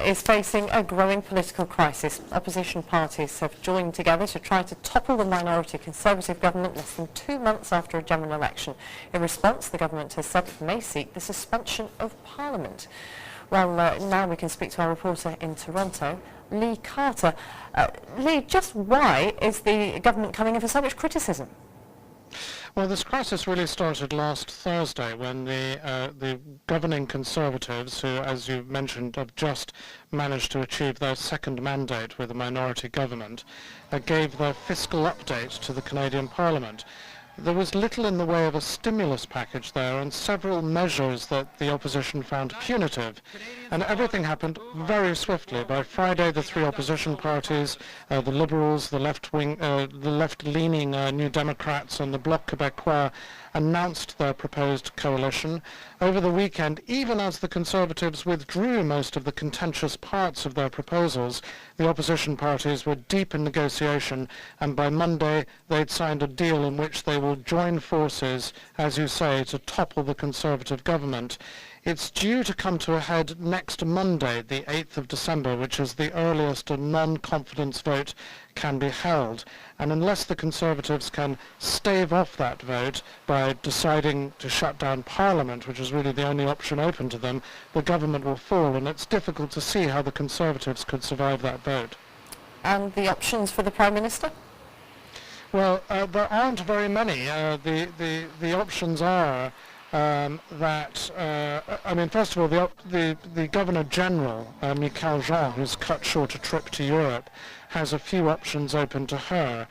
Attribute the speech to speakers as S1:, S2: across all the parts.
S1: is facing a growing political crisis. Opposition parties have joined together to try to topple the minority Conservative government less than 2 months after a general election. In response, the government has said it may seek the suspension of Parliament. Well, now we can speak to our reporter in Toronto, Lee Carter. Lee, just why is the government coming in for so much criticism?
S2: Well, this crisis really started last Thursday when the governing Conservatives, who, as you mentioned, have just managed to achieve their second mandate with a minority government, gave their fiscal update to the Canadian Parliament. There was little in the way of a stimulus package there and several measures that the opposition found punitive. And everything happened very swiftly. By Friday, the three opposition parties, the Liberals, the left-leaning New Democrats and the Bloc Québécois announced their proposed coalition. Over the weekend, even as the Conservatives withdrew most of the contentious parts of their proposals, the opposition parties were deep in negotiation, and by Monday they'd signed a deal in which they will join forces, as you say, to topple the Conservative government. It's due to come to a head next Monday, the 8th of December, which is the earliest a non-confidence vote can be held. And unless the Conservatives can stave off that vote by deciding to shut down Parliament, which is really the only option open to them, the government will fall, and it's difficult to see how the Conservatives could survive that vote.
S1: And the options for the Prime Minister?
S2: Well, there aren't very many. The options are that, I mean, first of all, the Governor-General, Michaëlle Jean, who's cut short a trip to Europe, has a few options open to her.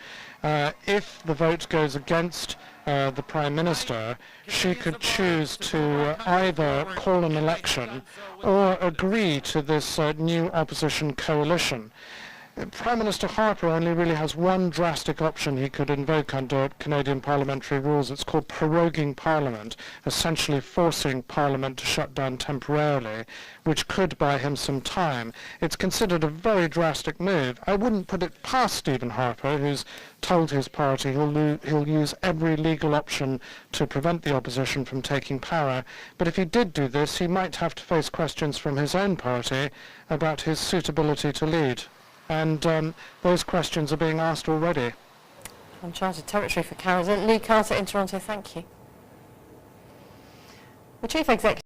S2: If the vote goes against the Prime Minister, she could choose to either call an election or agree to this new opposition coalition. Prime Minister Harper only really has one drastic option he could invoke under Canadian parliamentary rules. It's called proroguing Parliament, essentially forcing Parliament to shut down temporarily, which could buy him some time. It's considered a very drastic move. I wouldn't put it past Stephen Harper, who's told his party he'll use every legal option to prevent the opposition from taking power. But if he did do this, he might have to face questions from his own party about his suitability to lead. And those questions are being asked already.
S1: Uncharted territory for Canada. Lee Carter in Toronto, thank you. The Chief Executive